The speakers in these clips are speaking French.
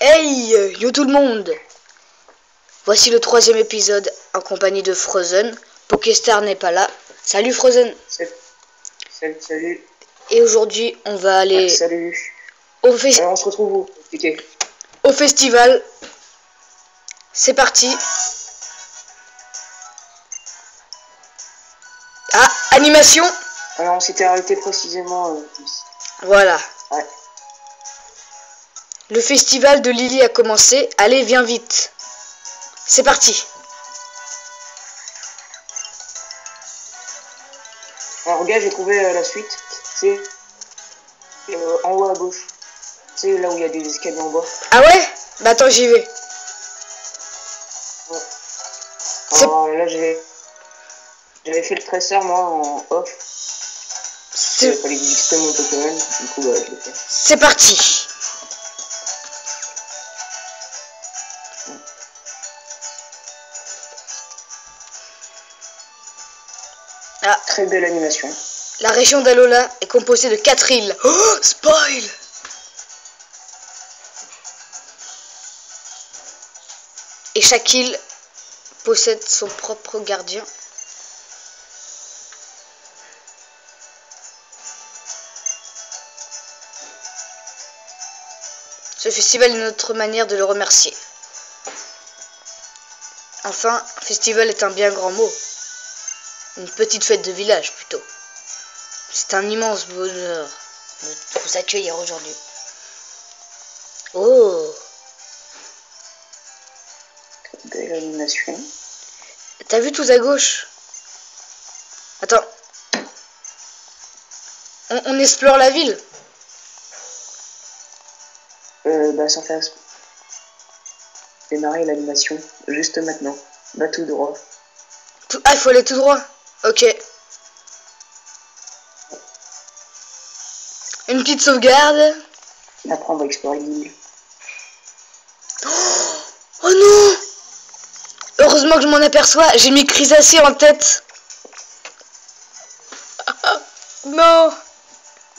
Hey, yo tout le monde. Voici le 3e épisode en compagnie de Frozen. Pokéstar n'est pas là. Salut Frozen. Salut. Et aujourd'hui, on va aller Salut. au, Alors on se retrouve où? Okay. Au festival. C'est parti. Ah, animation. Alors on s'était arrêté précisément. Voilà. Ouais. Le festival de Lily a commencé. Allez, viens vite. C'est parti. Alors regarde, j'ai trouvé la suite. C'est en haut à gauche. C'est là où il y a des escaliers en bas. Ah ouais? Bah attends, j'y vais. Ouais. Alors là j'avais fait le traceur moi en off. Il fallait que j'XP mon Pokémon. Du coup bah je l'ai fait. C'est parti. Ah. Très belle animation. La région d'Alola est composée de 4 îles. Oh, spoil! Et chaque île possède son propre gardien. Ce festival est notre manière de le remercier. Enfin, festival est un bien grand mot. Une petite fête de village plutôt. C'est un immense bonheur de vous accueillir aujourd'hui. Oh! Belle animation. T'as vu tout à gauche? Attends. On explore la ville. Bah sans faire démarrer l'animation juste maintenant. Bah tout droit. Ah, il faut aller tout droit. Ok. Une petite sauvegarde. Après on va explorer l'île. Oh non! Heureusement que je m'en aperçois, j'ai mis Crisacé en tête. Non!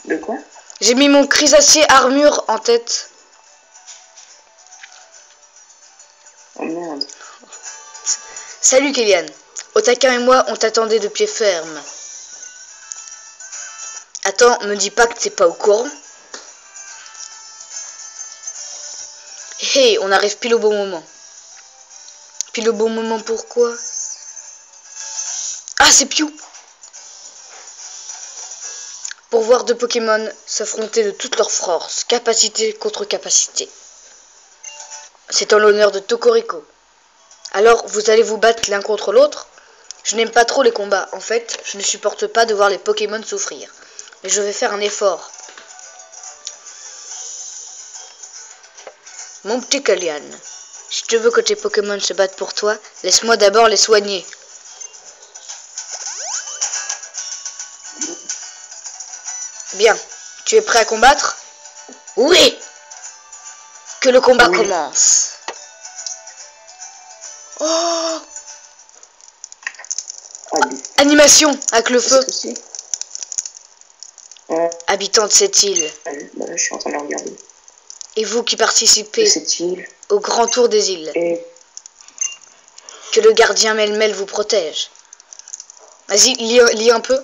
De quoi? J'ai mis mon Crisacé armure en tête. Oh merde. Salut Kélian. Otaka et moi, on t'attendait de pied ferme. Attends, me dis pas que t'es pas au courant. Hé, on arrive pile au bon moment. Pile au bon moment pourquoi? Ah, c'est Piou! Pour voir deux Pokémon s'affronter de toutes leurs forces, capacité contre capacité. C'est en l'honneur de Tokoriko. Alors, vous allez vous battre l'un contre l'autre? Je n'aime pas trop les combats. En fait, je ne supporte pas de voir les Pokémon souffrir. Mais je vais faire un effort. Mon petit Kélian, si tu veux que tes Pokémon se battent pour toi, laisse-moi d'abord les soigner. Bien, tu es prêt à combattre? Oui! Que le combat commence. Oh! Animation avec le feu. Habitants de cette île. Là, je suis en train de la regarder. Et vous qui participez cette île au grand tour des îles. Et que le gardien Melmel vous protège. Vas-y, lis un peu.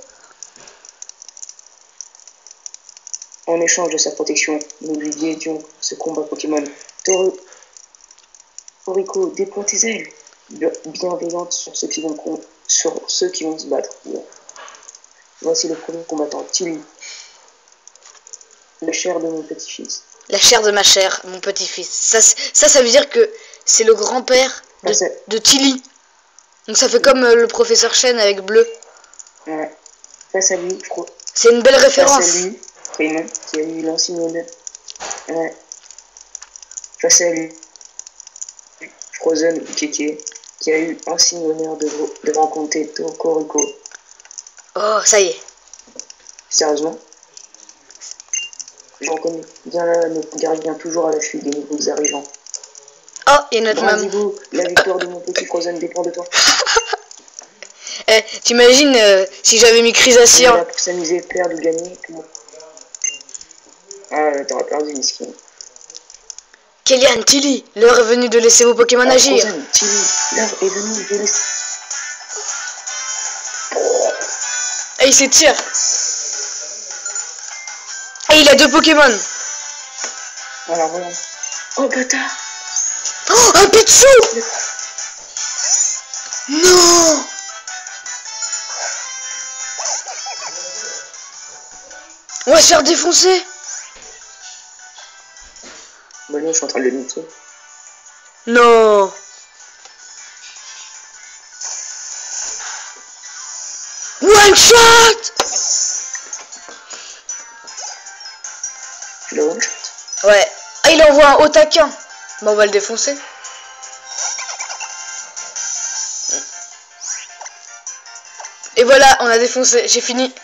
En échange de sa protection, nous lui dédions ce combat Pokémon. Toriko, déploie tes ailes, bienveillante sur ceux qui vont se battre. Voici le premier combattant, Tilly. La chair de mon petit-fils. La chair de ma chair, mon petit-fils. Ça veut dire que c'est le grand-père de Tilly. Donc ça fait comme le professeur Chen avec Bleu. Ouais. Face à lui, je crois. C'est une belle référence. Face à lui, prénom, qui a eu l'ancien honneur. Ouais. Face à lui, Frozen Keke, qui a eu l'ancien honneur de rencontrer Tokoriko. Oh, ça y est. Sérieusement? Je reconnais bien là notre gardien toujours à l'affût des nouveaux arrivants. Oh, il y a notre maman. Bravo, la victoire de mon petit Frozen dépend de toi. Eh, t'imagines si j'avais mis Crisacé en... Pour s'amuser, perdre ou gagner. Ah, t'aurais perdu, miskin. Kélian, Tilly, l'heure est venue de laisser vos Pokémon agir. Frozen, Tilly, l'heure est venue de laisser... Et il s'étire. Et il a 2 Pokémon. Alors voilà. Oh bâtard. Oh, un Pichu. Non. On va se faire défoncer. Bah non, je suis en train de le niquer. Non. One shot. Tu l'as one shot? Ouais. Ah, il envoie un haut taquin. Bah, on va le défoncer. Et voilà, on a défoncé. J'ai fini.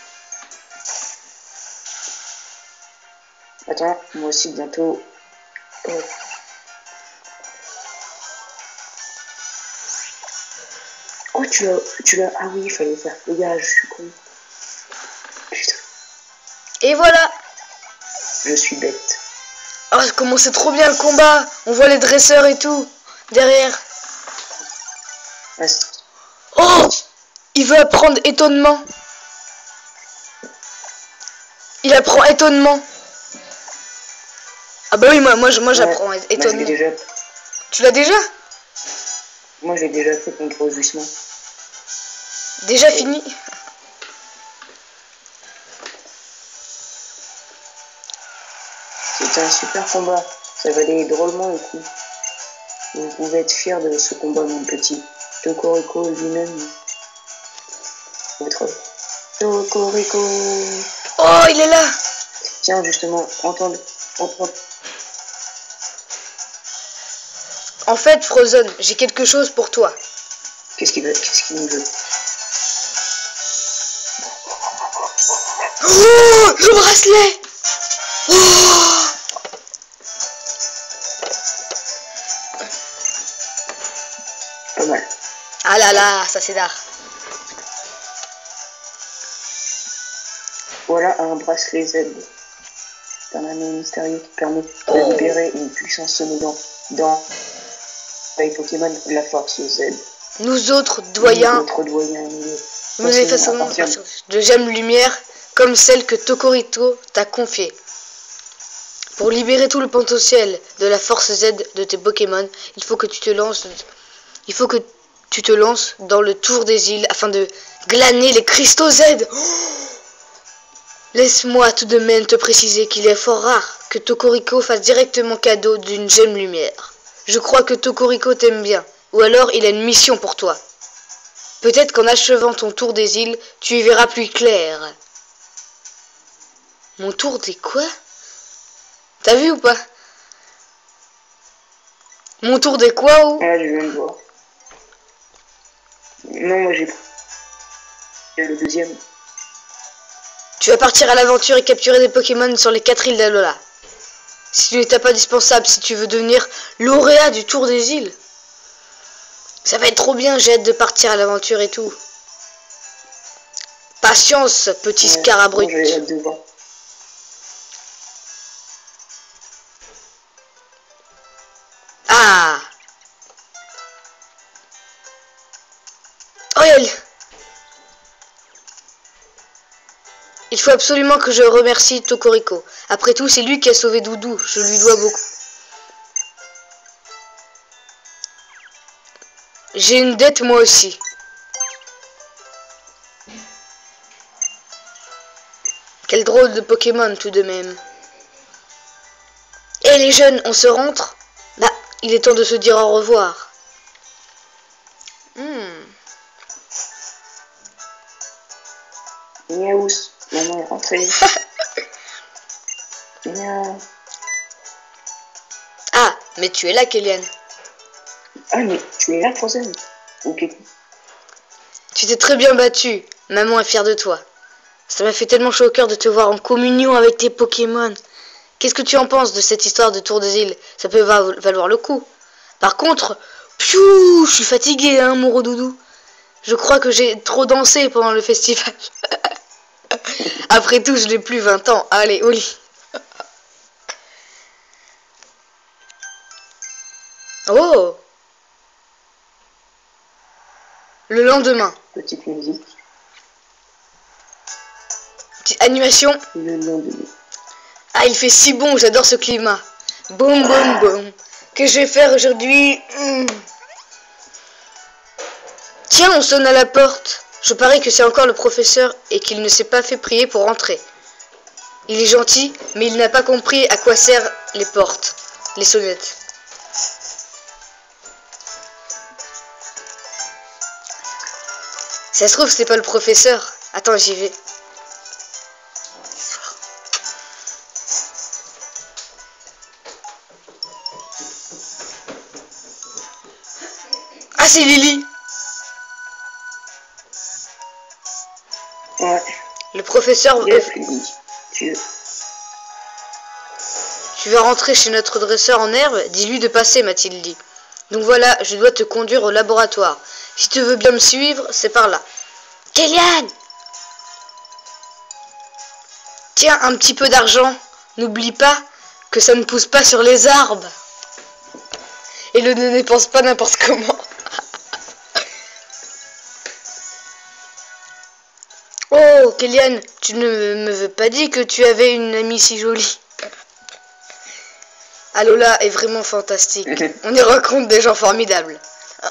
Attends, moi aussi bientôt. Oh. Oh, tu l'as. Ah oui, il fallait faire dégage, je suis con. Putain, Et voilà. je suis bête. Oh, comment c'est trop bien le combat. On voit les dresseurs et tout. Derrière. Ah, Oh, il veut apprendre étonnement. Il apprend étonnement. Ah bah oui, moi j'apprends ouais, étonnement. déjà... Tu l'as déjà? Moi j'ai déjà fait contre Justement. Déjà fini? C'était un super combat. Ça valait drôlement le coup. Vous pouvez être fier de ce combat, mon petit. Tocorico lui-même. Votre Tocorico. Oh, il est là. Tiens, justement, entends. En fait, Frozen, j'ai quelque chose pour toi. Qu'est-ce qu'il nous veut? Oh, le bracelet. Oh. Pas mal. Ah là là, ça c'est d'art. Voilà un bracelet Z. C'est un anneau mystérieux qui permet de libérer une puissance se nommant dans les Pokémon la force Z. Nous autres doyens, nous effaçons de gemmes lumière comme celle que Tocorico t'a confiée. Pour libérer tout le potentiel de la force Z de tes Pokémon, il faut que tu te lances dans le tour des îles afin de glaner les cristaux Z. Laisse-moi tout de même te préciser qu'il est fort rare que Tocorico fasse directement cadeau d'une gemme lumière. Je crois que Tocorico t'aime bien, ou alors il a une mission pour toi. Peut-être qu'en achevant ton tour des îles, tu y verras plus clair. Mon tour des quoi? T'as vu ou pas? Mon tour des quoi ou? Ah, je viens de voir. Non, moi j'ai pris le deuxième. Tu vas partir à l'aventure et capturer des Pokémon sur les 4 îles d'Alola. C'est une étape indispensable si tu veux devenir lauréat du tour des îles. Ça va être trop bien, j'ai hâte de partir à l'aventure et tout. Patience, petit Scarabrut. J'ai hâte de voir. Ah. Oh, il faut absolument que je remercie Tocorico. Après tout, c'est lui qui a sauvé Doudou. Je lui dois beaucoup. J'ai une dette moi aussi. Quel drôle de Pokémon tout de même. Et les jeunes, on se rentre? Bah, il est temps de se dire au revoir. Miaous, maman est rentrée. Miaou. Ah, mais tu es là, Kélian. Ah, mais tu es là, Frozen? Ok. Tu t'es très bien battu. Maman est fière de toi. Ça m'a fait tellement chaud au cœur de te voir en communion avec tes Pokémon. Qu'est-ce que tu en penses de cette histoire de tour des îles? Ça peut valoir le coup. Par contre, piou, je suis fatigué, hein, mon Doudou. Je crois que j'ai trop dansé pendant le festival. Après tout, je n'ai plus 20 ans. Allez, au lit. Oh. Le lendemain. Petite musique. Petite animation. Le lendemain. Ah, il fait si bon, j'adore ce climat. Boum, boum, boum. Que je vais faire aujourd'hui? Tiens, on sonne à la porte. Je parie que c'est encore le professeur et qu'il ne s'est pas fait prier pour entrer. Il est gentil, mais il n'a pas compris à quoi servent les portes, les sonnettes. Ça se trouve, c'est pas le professeur. Attends, j'y vais. Ah, c'est Lily. Ouais. Le professeur... Tu vas rentrer chez notre dresseur en herbe? Dis-lui de passer, m'a-t-il dit. Donc voilà, je dois te conduire au laboratoire. Si tu veux bien me suivre, c'est par là. Kélian! Tiens, un petit peu d'argent. N'oublie pas que ça ne pousse pas sur les arbres. Et ne dépense pas n'importe comment. Oh, Kélian, tu ne me veux pas dire que tu avais une amie si jolie. Alola est vraiment fantastique. On y rencontre des gens formidables.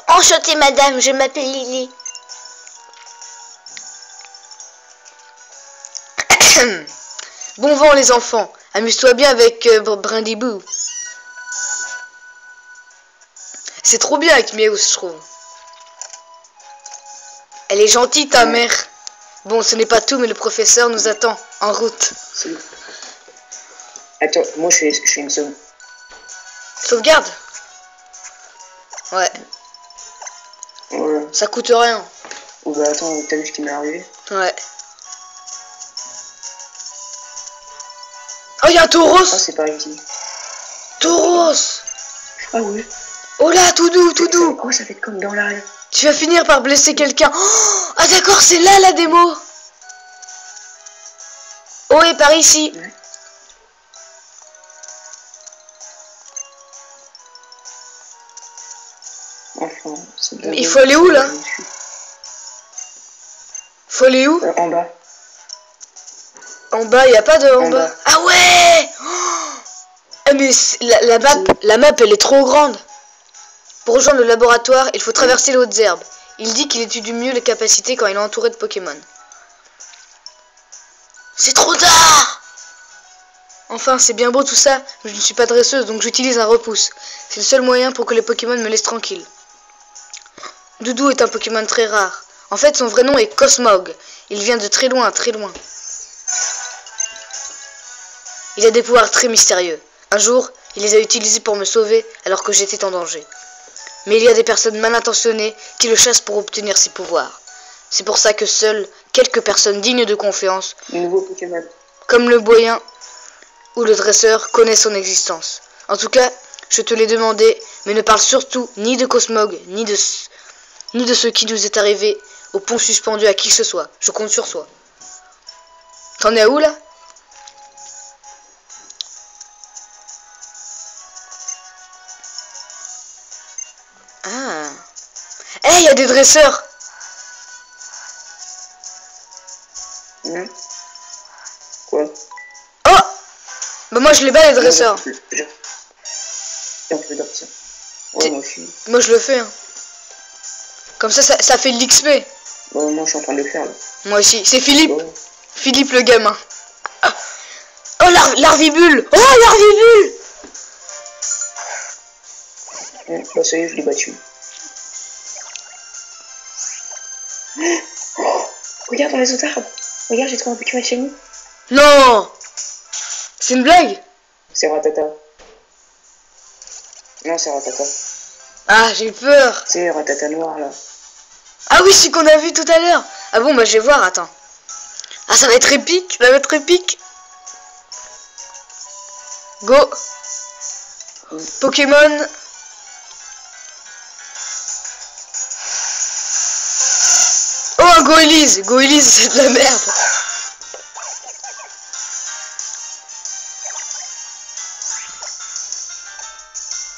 Enchantée, madame, je m'appelle Lily. Bon vent, les enfants. Amuse-toi bien avec Brindiboo. C'est trop bien avec Meows, je trouve. Elle est gentille, ta mère. Bon, ce n'est pas tout, mais le professeur nous attend en route. Attends, moi je fais une somme. Sauvegarde? Ouais. Ouais. Ça coûte rien. Oh bah attends, t'as vu ce qui m'est arrivé? Ouais. Oh, il y a un taureau. Ah, c'est par ici. Taureau. Ah ouais. Oh là, tout doux, tout doux. Oh, ça fait comme dans la... Tu vas finir par blesser quelqu'un. Oh, ah d'accord, c'est là la démo. Oh, et par ici. Ouais. Enfin, mais il faut aller où là? Faut aller où? En bas. En bas, il n'y a pas de en bas. Bas. Ah ouais. Oh, mais la map, elle est trop grande. Pour rejoindre le laboratoire, il faut traverser les hautes herbes. Il dit qu'il étudie mieux les capacités quand il est entouré de Pokémon. C'est trop tard. Enfin, c'est bien beau tout ça, mais je ne suis pas dresseuse, donc j'utilise un repousse. C'est le seul moyen pour que les Pokémon me laissent tranquille. Doudou est un Pokémon très rare. En fait, son vrai nom est Cosmog. Il vient de très loin, très loin. Il a des pouvoirs très mystérieux. Un jour, il les a utilisés pour me sauver alors que j'étais en danger. Mais il y a des personnes mal intentionnées qui le chassent pour obtenir ses pouvoirs. C'est pour ça que seules quelques personnes dignes de confiance, nouveau Pokémon, comme le Boyen ou le dresseur, connaissent son existence. En tout cas, je te l'ai demandé, mais ne parle surtout ni de Cosmog, ni de ce qui nous est arrivé au pont suspendu à qui que ce soit. Je compte sur toi. T'en es à où là? Ah. Eh, hey, y a des dresseurs. Quoi? Oh. Bah moi je les bats les dresseurs. Ouais, moi aussi. Moi je le fais. Hein. Comme ça fait de l'XP. Bon, moi je suis en train de le faire là. Moi aussi. C'est Philippe. Bon. Philippe le gamin. Oh l'arvibule. Oh l'arvibule. Bah ça y est, je l'ai battu. Oh, regarde dans les autres arbres. Regarde, j'ai trouvé un Pokémon shiny. Non. C'est une blague. C'est Ratata. Non, c'est Ratata. Ah, j'ai peur. C'est Ratata noir là. Ah oui, celui qu'on a vu tout à l'heure. Ah bon, bah je vais voir, attends. Ah, ça va être épique, ça va être épique. Go. Pokémon. Oh, un Goélise. Goélise, c'est de la merde.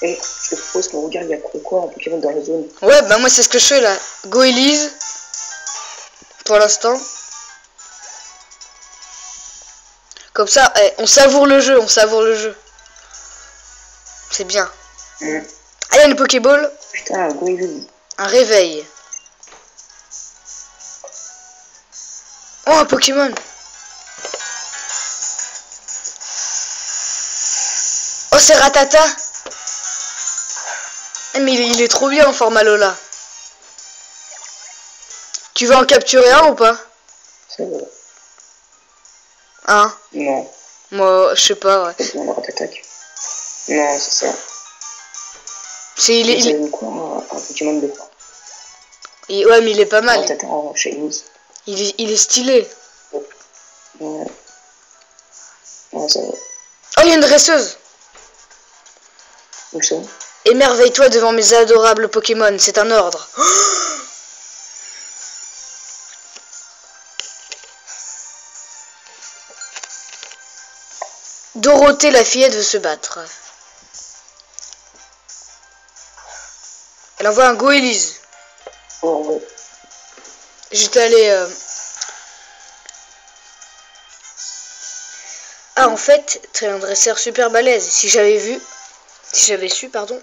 Et je te propose qu'on regarde, il y a quoi en Pokémon dans la zone. Ouais, bah moi c'est ce que je fais là. Go Elise. Pour l'instant. Comme ça, on savoure le jeu, on savoure le jeu. C'est bien. Ah, il y a une Pokéball. Putain, go Elise. Un réveil. Oh, un Pokémon. Oh, c'est Ratata. Mais il est trop bien en format Lola. Tu veux en capturer un ou pas? Ça va. Hein? Non. Moi, je sais pas, ouais. C'est bon, attaque. Non, c'est ça. C'est quoi, un Pokémon de quoi? Ouais, mais il est pas mal. Ratata en Shiny. Il est stylé. Ouais. Ouais, ça va. Oh, il y a une dresseuse. Où ça? Émerveille-toi devant mes adorables Pokémon, c'est un ordre. Dorothée, la fillette, veut se battre. Elle envoie un Go Elise. Oh, ouais. J'étais allé... Ah, en fait, t'es un dresseur super balèze. Si j'avais su, pardon.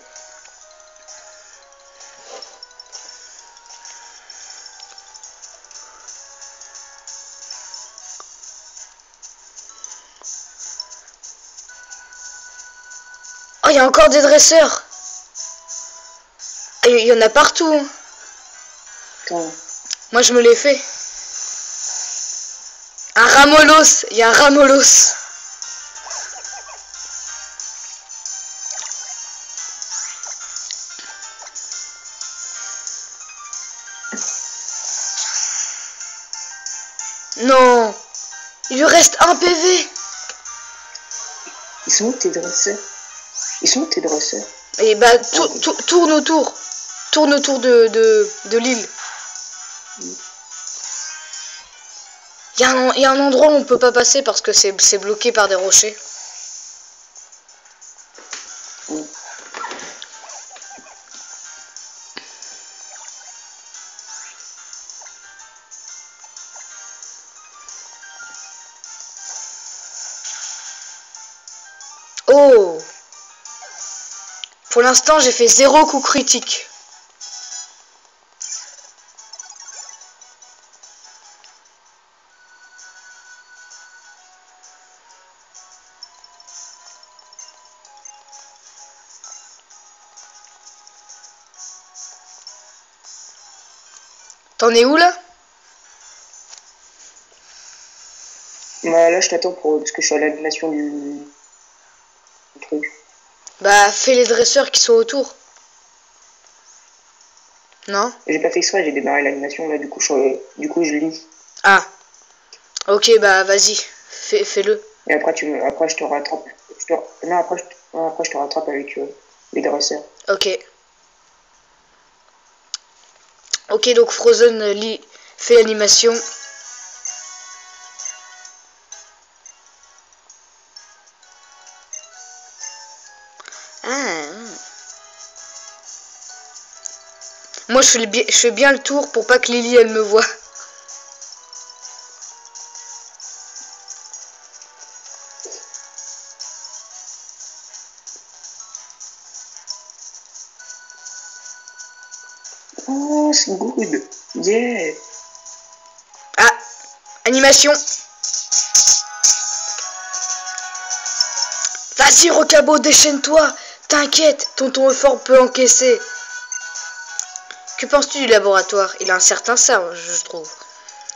Oh, il y a encore des dresseurs. Il y en a partout. Putain. Moi, je me l'ai fait. Un Ramolos. Il y a un Ramolos. Non. Il lui reste un PV. Ils sont où tes dresseurs? Ils sont où tes dresseurs? Et bah, tourne autour. Tourne autour de l'île. Il y a un endroit où on peut pas passer parce que c'est bloqué par des rochers. Oh! Pour l'instant, j'ai fait 0 coup critique. T'en es où là? Bah, là, je t'attends parce que je suis à l'animation du truc. Bah, fais les dresseurs qui sont autour. Non? J'ai pas fait exprès, j'ai démarré l'animation là, du coup je lis. Ah. Ok, bah vas-y, fais-le. Et après après je te rattrape. Non, après je te rattrape avec les dresseurs. Ok. Ok, donc Frozen fait l'animation. Ah. Moi, je fais bien le tour pour pas que Lily, elle me voie. Oh, c'est good. Yeah. Ah, animation. Vas-y, Rocabo, déchaîne-toi. T'inquiète, tonton Euphorbe peut encaisser. Que penses-tu du laboratoire? Il a un certain charme, je trouve.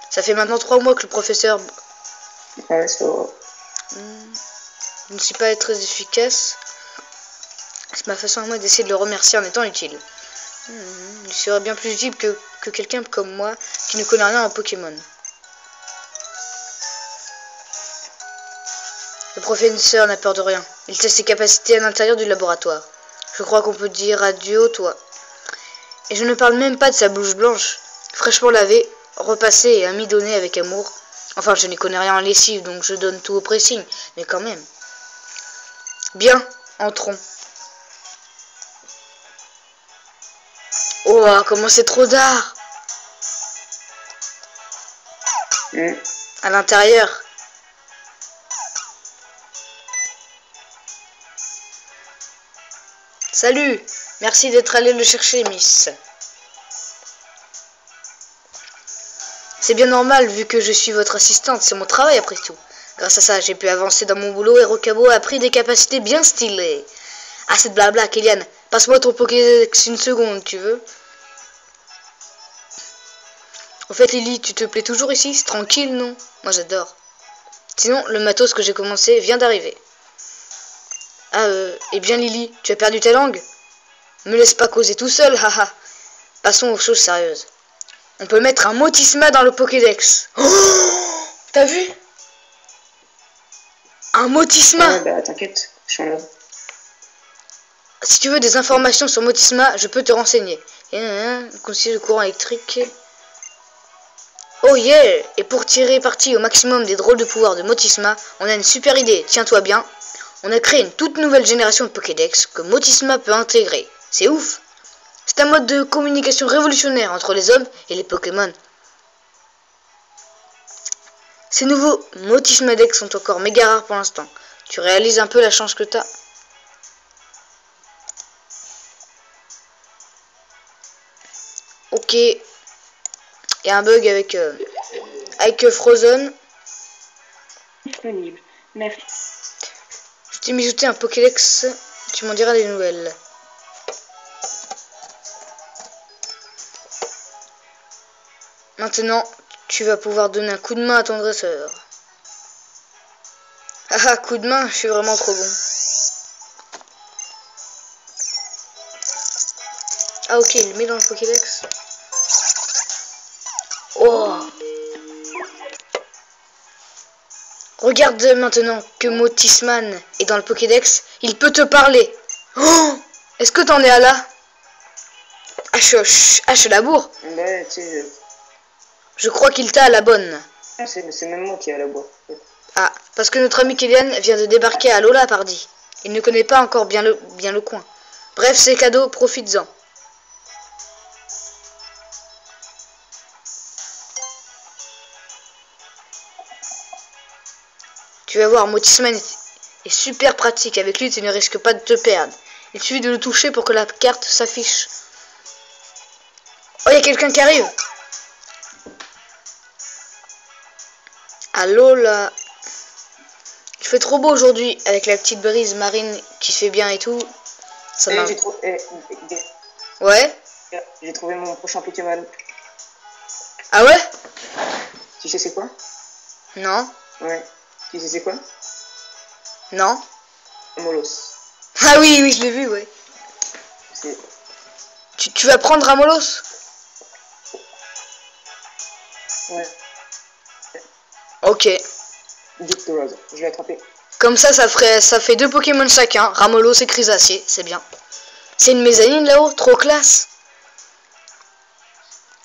Ça fait maintenant 3 mois que le professeur... Ouais, ça va. Je ne suis pas très efficace. C'est ma façon à moi d'essayer de le remercier en étant utile. Il serait bien plus utile que quelqu'un comme moi qui ne connaît rien en Pokémon. Le professeur n'a peur de rien. Il teste ses capacités à l'intérieur du laboratoire. Je crois qu'on peut dire adieu au toit. Et je ne parle même pas de sa bouche blanche, fraîchement lavée, repassée et amidonnée avec amour. Enfin, je n'y connais rien en lessive, donc je donne tout au pressing, mais quand même. Bien, entrons. Oh, comment c'est trop tard. À l'intérieur. Salut. Merci d'être allé le chercher, Miss. C'est bien normal vu que je suis votre assistante, c'est mon travail après tout. Grâce à ça, j'ai pu avancer dans mon boulot et Rocabo a pris des capacités bien stylées. Assez de blabla, Kélian. Passe-moi ton Pokédex une seconde, tu veux? Au fait, Lily, tu te plais toujours ici? C'est tranquille, non? Moi, j'adore. Sinon, le matos que j'ai commencé vient d'arriver. Ah, eh bien, Lily, tu as perdu ta langue? Me laisse pas causer tout seul, haha. Passons aux choses sérieuses. On peut mettre un Motisma dans le Pokédex. Oh, t'as vu? Un Motisma. Ouais, bah t'inquiète, je suis en là. Si tu veux des informations sur Motisma, je peux te renseigner. Conseiller de courant électrique. Oh yeah! Et pour tirer parti au maximum des drôles de pouvoirs de Motisma, on a une super idée, tiens-toi bien. On a créé une toute nouvelle génération de Pokédex que Motisma peut intégrer. C'est ouf! C'est un mode de communication révolutionnaire entre les hommes et les Pokémon. Ces nouveaux Motisma Dex sont encore méga rares pour l'instant. Tu réalises un peu la chance que t'as? Ok. Il y a un bug avec Frozen. Disponible. Merci. Je t'ai mijouté un Pokédex. Tu m'en diras des nouvelles. Maintenant, tu vas pouvoir donner un coup de main à ton dresseur. Ah, coup de main, je suis vraiment trop bon. Ah ok, il le met dans le Pokédex. Oh! Regarde maintenant que Motisman est dans le Pokédex. Il peut te parler. Oh! Est-ce que t'en es à là? H la bourre. Ouais, tu sais, Je crois qu'il t'a à la bonne. c'est même moi qui ai à la boire. Ah, parce que notre ami Kélian vient de débarquer à Lola, pardi. Il ne connaît pas encore bien le coin. Bref, c'est cadeau, profites-en. Tu vas voir, Motisman est super pratique. Avec lui, tu ne risques pas de te perdre. Il suffit de le toucher pour que la carte s'affiche. Oh, il y a quelqu'un qui arrive. Allô, là. Il fait trop beau aujourd'hui, avec la petite brise marine qui fait bien et tout. Ça m'a... Ouais? J'ai trouvé mon prochain Pokémon. Ah ouais? Tu sais c'est quoi? Non. Ouais. Tu sais c'est quoi? Non. Molos. Ah oui, oui, je l'ai vu, ouais. Tu vas prendre un Molos? Ouais. Ok. Dictorose. Je l'ai attrapé. Comme ça fait 2 Pokémon chacun. Ramolos et Chrysacier, c'est bien. C'est une mezzanine là-haut, trop classe.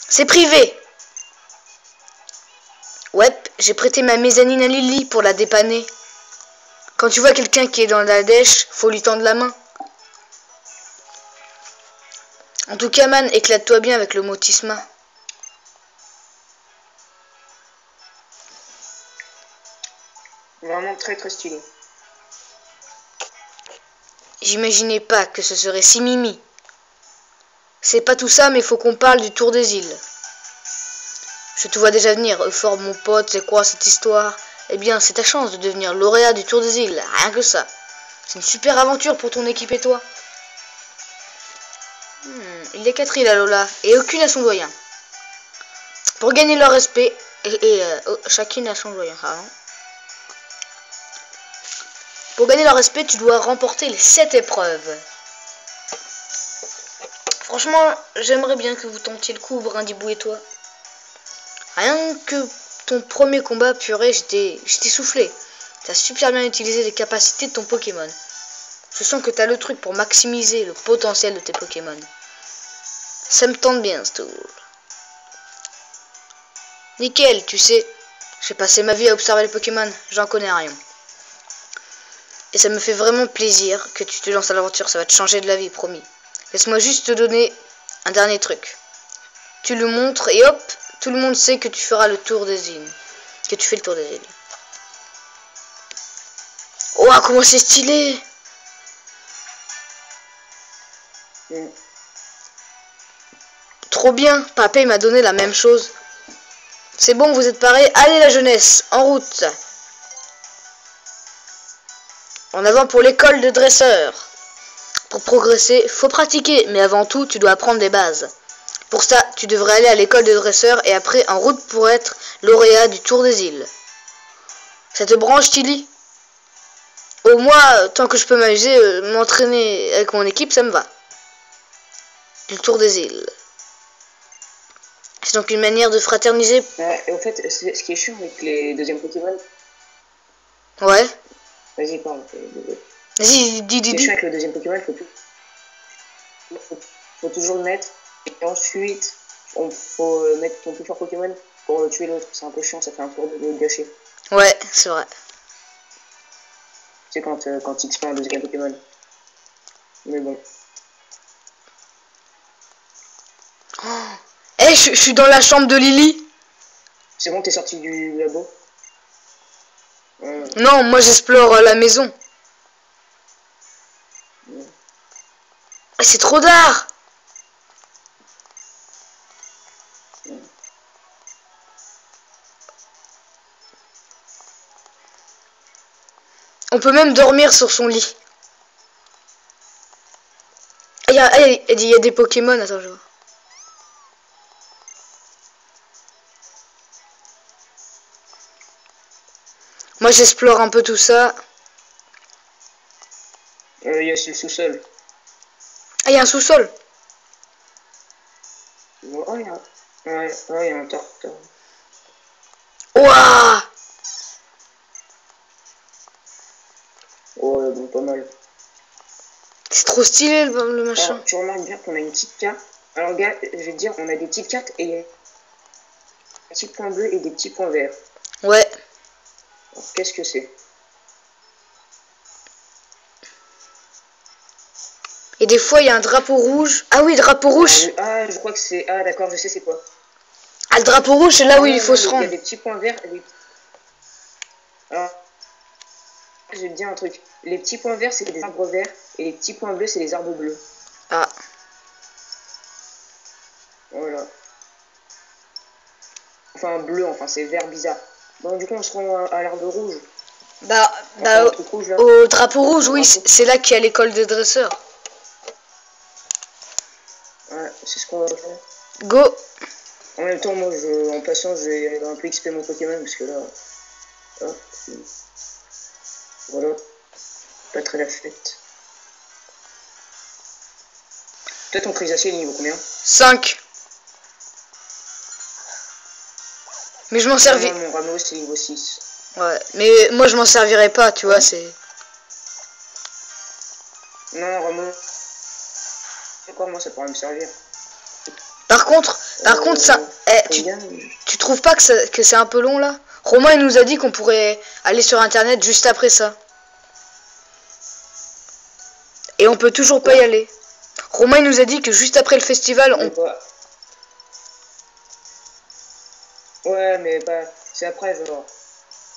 C'est privé. Ouais, j'ai prêté ma mezzanine à Lily pour la dépanner. Quand tu vois quelqu'un qui est dans la dèche, faut lui tendre la main. En tout cas, man, éclate-toi bien avec le Motisma. Vraiment très très stylé. J'imaginais pas que ce serait si mimi. C'est pas tout ça, mais faut qu'on parle du Tour des îles. Je te vois déjà venir. Euphor, mon pote, c'est quoi cette histoire? Eh bien, c'est ta chance de devenir lauréat du Tour des îles. Rien que ça. C'est une super aventure pour ton équipe et toi. Il y a 4 îles à Lola, et aucune à son doyen. Pour gagner leur respect, chacune a son doyen. Ah, non. Pour gagner leur respect, tu dois remporter les 7 épreuves. Franchement, j'aimerais bien que vous tentiez le coup, Brindibou et toi. Rien que ton premier combat, purée, j'étais soufflé. T'as super bien utilisé les capacités de ton Pokémon. Je sens que t'as le truc pour maximiser le potentiel de tes Pokémon. Ça me tente bien, ce tour. Nickel, tu sais. J'ai passé ma vie à observer les Pokémon, j'en connais rien. Et ça me fait vraiment plaisir que tu te lances à l'aventure, ça va te changer de la vie, promis. Laisse-moi juste te donner un dernier truc. Tu le montres et hop, tout le monde sait que tu feras le tour des îles. Que tu fais le tour des îles. Oh, comment c'est stylé! Trop bien, Papé m'a donné la même chose. C'est bon, vous êtes parés? Allez la jeunesse, en route! En avant pour l'école de dresseur. Pour progresser, faut pratiquer, mais avant tout, tu dois apprendre des bases. Pour ça, tu devrais aller à l'école de dresseur et après en route pour être lauréat du Tour des îles. Ça te branche, Tilly? Au moins, tant que je peux m'amuser, m'entraîner avec mon équipe, ça me va. Le Tour des îles. C'est donc une manière de fraterniser. Et en fait, ce qui est chiant avec les deuxièmes Pokémon. Ouais. Vas-y, parle. Vas-y, dis. Ce qui est chiant avec le deuxième Pokémon, faut toujours le mettre. Et ensuite, faut mettre ton plus fort Pokémon pour tuer l'autre. C'est un peu chiant, ça fait un tour de gâcher. Ouais, c'est vrai. Tu sais, quand il expand un deuxième Pokémon. Mais bon. Eh, je suis dans la chambre de Lily. C'est bon, t'es sorti du labo? Non, moi j'explore la maison. C'est trop tard. On peut même dormir sur son lit. Il y a des Pokémon, attends, je vois. Moi j'explore un peu tout ça. Il y a le sous-sol. Ah, il y a un sous-sol. Oh, il y a un tartare. Ouah. Oh, bon, pas mal. C'est trop stylé le machin. Alors, tu remarques bien qu'on a une petite carte. Alors, gars, je vais te dire, on a des petites cartes et il y a des petits points bleus et des petits points verts. Ouais. Qu'est-ce que c'est? Et des fois il y a un drapeau rouge. Ah oui, drapeau rouge. Ah, je crois que c'est... Ah, d'accord, je sais c'est quoi. Ah, le drapeau rouge, c'est là où il faut se Il y rendre. a des petits points verts. Alors, je vais te dire un truc. Les petits points verts, c'est des arbres verts. Et les petits points bleus, c'est les arbres bleus. Ah. Voilà. Enfin, bleu, enfin, c'est vert bizarre. Bon, du coup, on se rend à l'arbre rouge. Rouge, au drapeau rouge, oui, c'est là qu'il y a l'école des dresseurs. Ouais, c'est ce qu'on va faire. Go. En même temps, moi, en passant, je vais un peu XP mon Pokémon, parce que là... Voilà. Pas très la fête. Toi, ton Crisacé, il est niveau combien? 5. Mais je m'en servirai. Mon Ramos, c'est niveau 6. Ouais, mais moi, je m'en servirai pas, tu vois, c'est... Non, Ramos... Encore, moi, ça pourrait me servir. Par contre, ça... tu trouves pas que c'est un peu long, là? Romain, il nous a dit qu'on pourrait aller sur Internet juste après ça. Et on peut toujours pas y aller. Romain, il nous a dit que juste après le festival, on... Ouais, mais bah, c'est après, genre...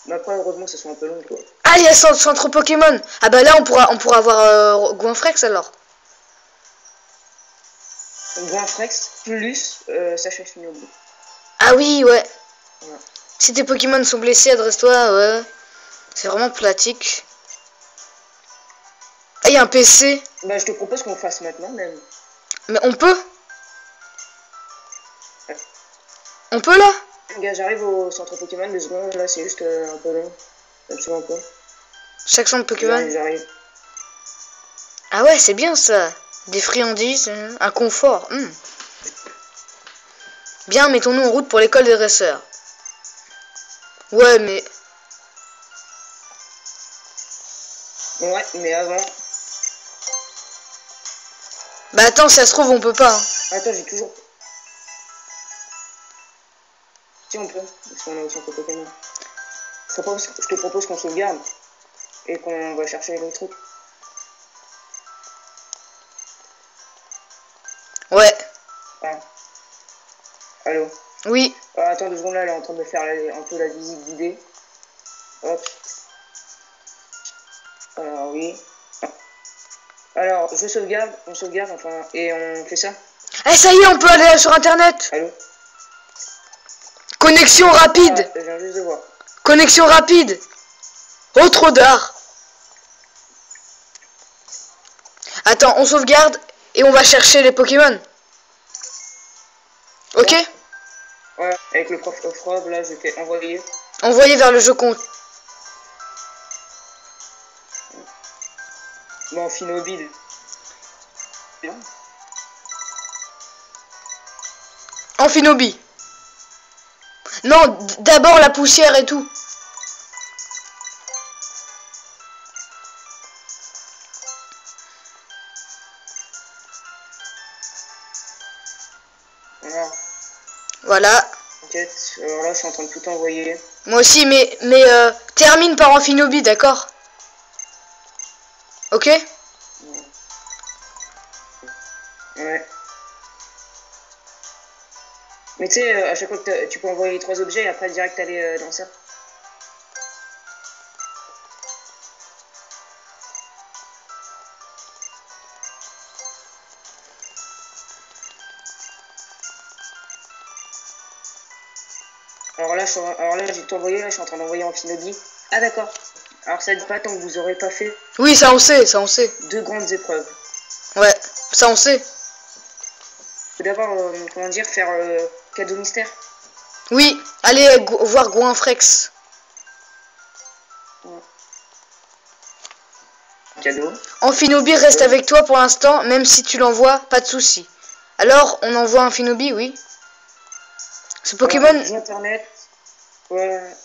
Mais après, heureusement, ça soit un peu long, quoi. Ah, il y a centre Pokémon. Ah bah là, on pourra avoir Goinfrex, alors. Goinfrex plus Sacha Shinobu. Ah oui, ouais. Si tes Pokémon sont blessés, adresse-toi, ouais. C'est vraiment pratique. Ah, il y a un PC. Bah, je te propose qu'on le fasse maintenant, même. Mais on peut? On peut, là? Gars, j'arrive au centre Pokémon, 2 secondes, là, c'est juste un peu long. Absolument pas. Chaque centre Pokémon? J'arrive. Ah ouais, c'est bien, ça. Des friandises, un confort. Bien, mettons-nous en route pour l'école des dresseurs. Ouais, mais... Ouais, mais avant... Bah attends, si ça se trouve, on peut pas. Attends, j'ai toujours... Si, on peut, parce qu'on est au centre Pokémon. Je te propose qu'on sauvegarde et qu'on va chercher les trucs. Ouais. Ah, allô. Oui. Attends 2 secondes, là, elle est en train de faire un peu la visite guidée. Hop. Alors, oui. Alors, je sauvegarde, on sauvegarde, enfin, et on fait ça. Eh, ça y est, on peut aller sur Internet. Allô. Connexion rapide. Je viens juste de voir. Connexion rapide. Oh, trop d'art. Attends, on sauvegarde et on va chercher les Pokémon. Ok? Ouais, avec le prof Offrob, là, je t'ai envoyé. Envoyé vers le jeu compte. Bon, Finobile. Amphinobi. Non, d'abord la poussière et tout. Voilà. Voilà. Enquête. Alors là, je suis en train de tout envoyer. Moi aussi, mais termine par Amphinobi, d'accord? Ok? Ouais. Mais tu sais, à chaque fois que tu peux envoyer les 3 objets et après direct aller dans ça. Alors là, j'ai tout envoyé, là, je suis en train d'envoyer en Finobie. Ah d'accord. Alors ça dit pas tant que vous aurez pas fait Oui, ça on sait, ça on sait. 2 grandes épreuves. Ouais, ça on sait. Faut d'abord, comment dire, faire cadeau mystère. Oui, allez voir Goinfrex. Ouais. Cadeau. Amphinobi reste avec toi pour l'instant, même si tu l'envoies, pas de souci. Alors, on envoie Amphinobi, oui. Ce Pokémon... Alors, internet. Ouais.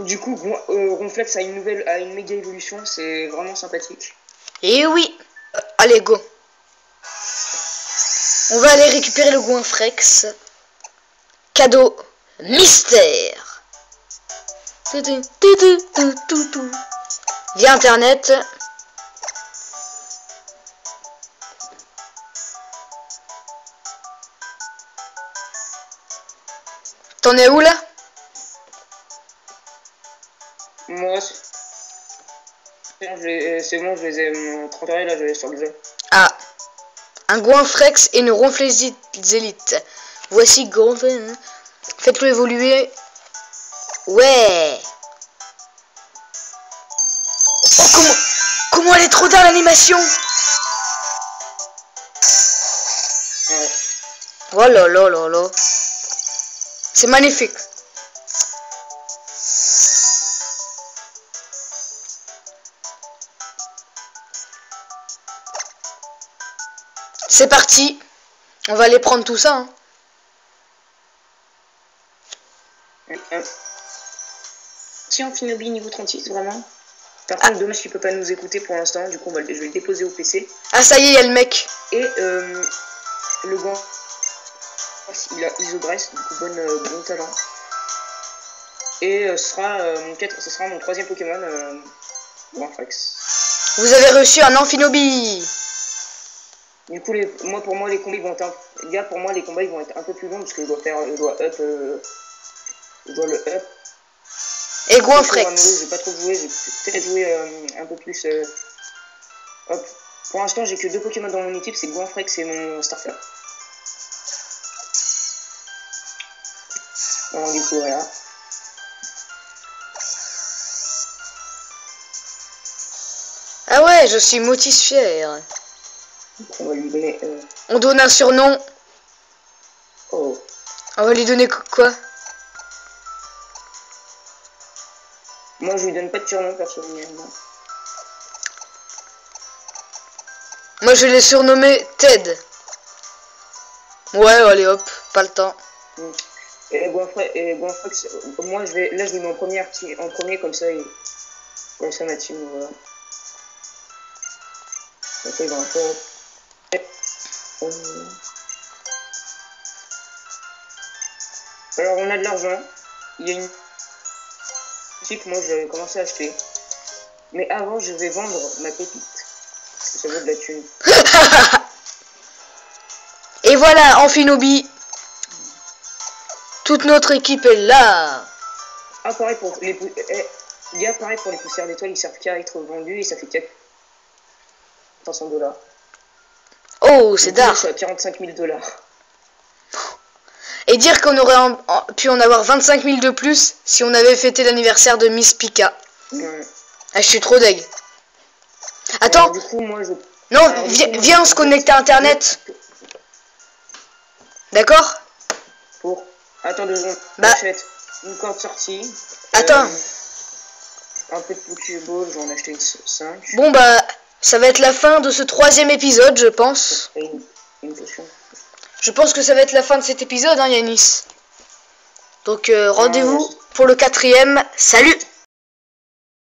Du coup, Ronflex a une méga évolution, c'est vraiment sympathique. Eh oui. Allez, go. On va aller récupérer le Goinfrex. Cadeau mystère. Via internet. T'en es où là? Moi, c'est bon, je les ai transférés, là, je vais sur le jeu. Ah. Un Goinfrex et une Ronflezite. Voici Goinfrex. Faites-le évoluer. Ouais. Oh, comment elle est trop tard l'animation. Ouais. Oh là là là là. C'est magnifique. C'est parti. On va aller prendre tout ça. Hein. Tiens, Finobi niveau 36, vraiment. Par contre, dommage qu'il peut pas nous écouter pour l'instant. Du coup, je vais le déposer au PC. Ah, ça y est, il y a le mec. Et le gant, il a Isobrest, du coup, bon talent. Et ce sera mon 3e Pokémon, Goinfrex. Vous avez reçu un Amphinobi. Du coup, pour moi, les combats ils vont être un peu plus longs parce que je dois le up. Et Goinfrex. J'ai pas trop joué, j'ai peut-être joué un peu plus. Hop. Pour l'instant, j'ai que 2 Pokémon dans mon équipe, c'est Goinfrex et mon Starter. Alors, du coup, voilà. Ah ouais, je suis Motis fier. On va lui donner. On donne un surnom. Oh. On va lui donner quoi? Moi, je lui donne pas de surnom personnellement. Moi, je l'ai surnommé Ted. Ouais, allez hop, pas le temps. Et Goinfrex, moi, je lui mets en premier, comme ça, ma team, voilà. Comme ça, il va un peu. Alors, on a de l'argent. Il y a une boutique, moi je vais commencer à acheter. Mais avant, je vais vendre ma pépite. Parce que ça vaut de la thune. Et voilà, Amphinobi. Toute notre équipe est là. Ah, pareil pour les gars, pareil pour les poussières d'étoiles, ils servent qu'à être vendus et ça fait 400 $. Oh, c'est dark. Je suis à 45 000 $. Et dire qu'on aurait pu en avoir 25 000 de plus si on avait fêté l'anniversaire de Miss Pika. Ouais. Ah, je suis trop deg. Attends. Du coup, moi, non, viens, on se connecte à Internet. D'accord? Pour... Attends 2 secondes. Bah. J'achète une corde sortie. Attends. Un peu de Pokéball, j'en ai acheté une 5. Bon, bah, ça va être la fin de ce 3e épisode, je pense. Et une potion. Je pense que ça va être la fin de cet épisode, hein, Yanis. Donc, rendez-vous pour le 4e. Salut!